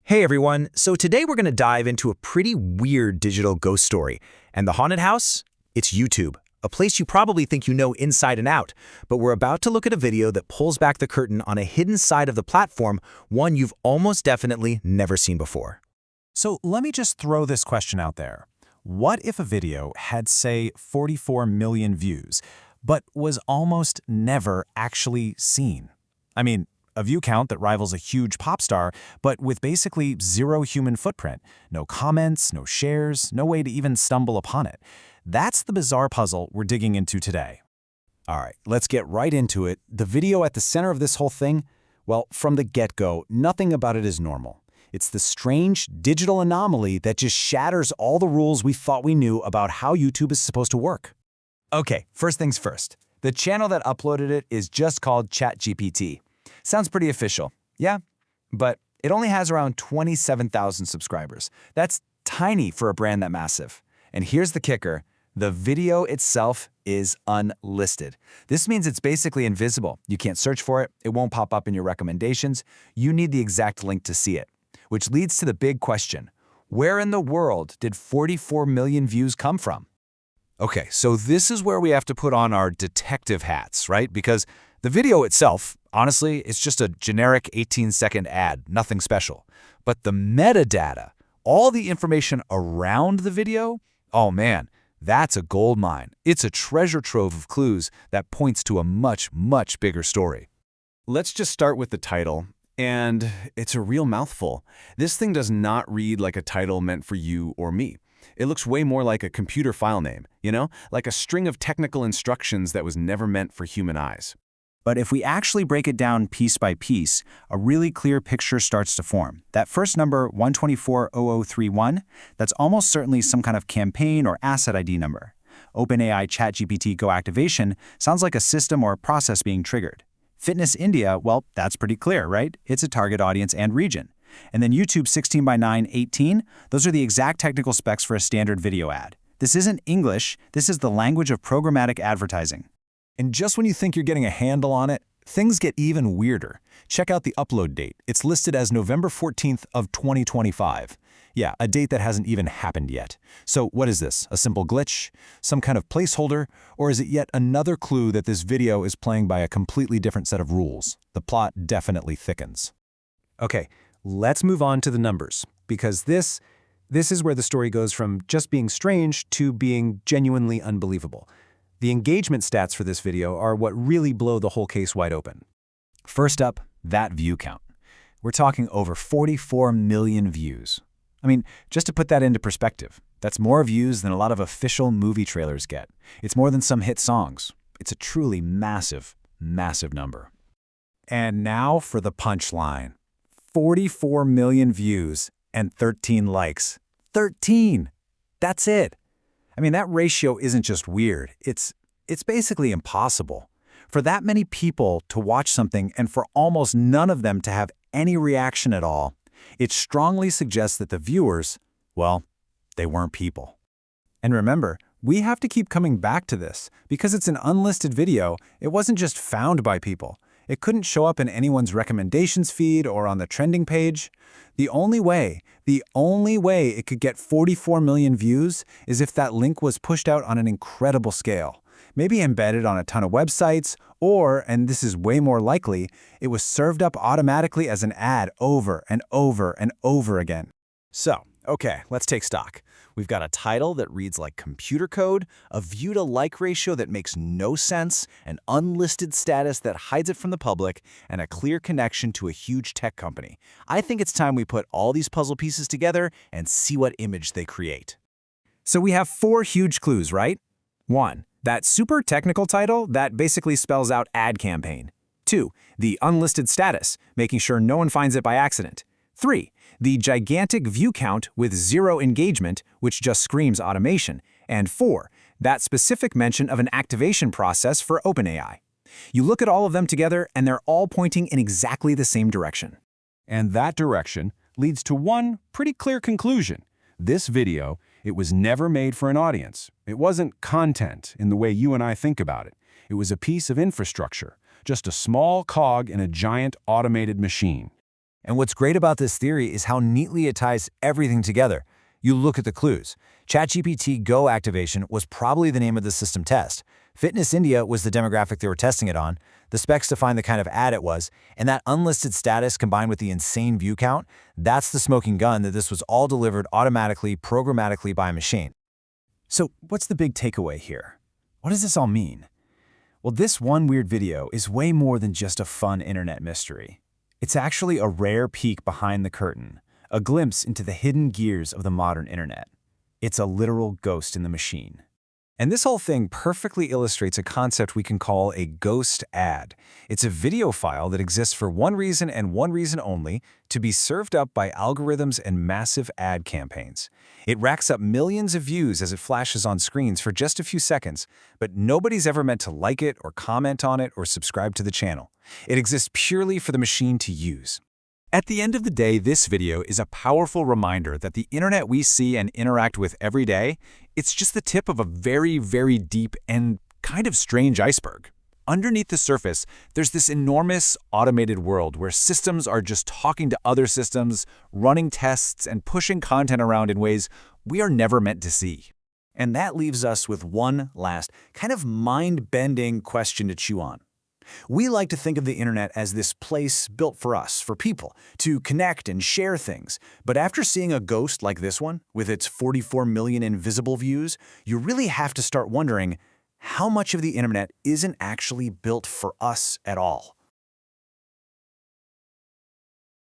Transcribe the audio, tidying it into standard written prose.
Hey everyone, so today we're going to dive into a pretty weird digital ghost story. And the haunted house? It's YouTube, a place you probably think you know inside and out. But we're about to look at a video that pulls back the curtain on a hidden side of the platform, one you've almost definitely never seen before. So let me just throw this question out there. What if a video had, say, 44 million views, but was almost never actually seen? I mean, a view count that rivals a huge pop star, but with basically zero human footprint. No comments, no shares, no way to even stumble upon it. That's the bizarre puzzle we're digging into today. All right, let's get right into it. The video at the center of this whole thing? Well, from the get-go, nothing about it is normal. It's the strange digital anomaly that just shatters all the rules we thought we knew about how YouTube is supposed to work. Okay, first things first. The channel that uploaded it is just called ChatGPT. Sounds pretty official, yeah? But it only has around 27,000 subscribers. That's tiny for a brand that massive. And here's the kicker. The video itself is unlisted. This means it's basically invisible. You can't search for it. It won't pop up in your recommendations. You need the exact link to see it. Which leads to the big question. Where in the world did 44 million views come from? Okay, so this is where we have to put on our detective hats, right? Because the video itself, honestly, it's just a generic 18-second ad, nothing special. But the metadata, all the information around the video, oh man, that's a gold mine. It's a treasure trove of clues that points to a much, much bigger story. Let's just start with the title. And it's a real mouthful. This thing does not read like a title meant for you or me. It looks way more like a computer file name, like a string of technical instructions that was never meant for human eyes. But if we actually break it down piece by piece, a really clear picture starts to form. That first number, 1240031, that's almost certainly some kind of campaign or asset ID number. OpenAI ChatGPTGoActivation sounds like a system or process being triggered. Fitness India, well, that's pretty clear, right? It's a target audience and region. And then YouTube 16:9:18, those are the exact technical specs for a standard video ad. This isn't English, this is the language of programmatic advertising. And just when you think you're getting a handle on it, things get even weirder. Check out the upload date. It's listed as November 14th of 2025. Yeah, a date that hasn't even happened yet. So what is this? A simple glitch? Some kind of placeholder? Or is it yet another clue that this video is playing by a completely different set of rules? The plot definitely thickens. Okay, let's move on to the numbers, because this is where the story goes from just being strange to being genuinely unbelievable. The engagement stats for this video are what really blow the whole case wide open. First up, that view count. We're talking over 44 million views. I mean, just to put that into perspective, that's more views than a lot of official movie trailers get. It's more than some hit songs. It's a truly massive, massive number. And now for the punchline. 44 million views and 13 likes. 13! That's it. I mean, that ratio isn't just weird. It's basically impossible. For that many people to watch something and for almost none of them to have any reaction at all, it strongly suggests that the viewers, well, they weren't people. And remember, we have to keep coming back to this. Because it's an unlisted video, it wasn't just found by people. It couldn't show up in anyone's recommendations feed or on the trending page. The only way it could get 44 million views is if that link was pushed out on an incredible scale. Maybe embedded on a ton of websites, or, and this is way more likely, it was served up automatically as an ad over and over and over again. So, okay, let's take stock. We've got a title that reads like computer code, a view-to-like ratio that makes no sense, an unlisted status that hides it from the public, and a clear connection to a huge tech company. I think it's time we put all these puzzle pieces together and see what image they create. So we have 4 huge clues, right? 1. That super technical title that basically spells out ad campaign. 2. The unlisted status, making sure no one finds it by accident. 3. The gigantic view count with 0 engagement, which just screams automation. And 4. That specific mention of an activation process for OpenAI. You look at all of them together and they're all pointing in exactly the same direction. And that direction leads to one pretty clear conclusion. This video, it was never made for an audience. It wasn't content in the way you and I think about it. It was a piece of infrastructure, just a small cog in a giant automated machine. And what's great about this theory is how neatly it ties everything together. You look at the clues. ChatGPTGoActivation was probably the name of the system test. Fitness India was the demographic they were testing it on, the specs define the kind of ad it was, and that unlisted status combined with the insane view count, that's the smoking gun that this was all delivered automatically, programmatically by a machine. So what's the big takeaway here? What does this all mean? Well, this one weird video is way more than just a fun internet mystery. It's actually a rare peek behind the curtain, a glimpse into the hidden gears of the modern internet. It's a literal ghost in the machine. And this whole thing perfectly illustrates a concept we can call a ghost ad. It's a video file that exists for one reason and one reason only, to be served up by algorithms and massive ad campaigns. It racks up millions of views as it flashes on screens for just a few seconds, but nobody's ever meant to like it or comment on it or subscribe to the channel. It exists purely for the machine to use. At the end of the day, this video is a powerful reminder that the internet we see and interact with every day, it's just the tip of a very, very deep and kind of strange iceberg. Underneath the surface, there's this enormous automated world where systems are just talking to other systems, running tests, and pushing content around in ways we are never meant to see. And that leaves us with one last, kind of mind-bending question to chew on. We like to think of the internet as this place built for us, for people, to connect and share things. But after seeing a ghost like this one, with its 44 million invisible views, you really have to start wondering how much of the internet isn't actually built for us at all.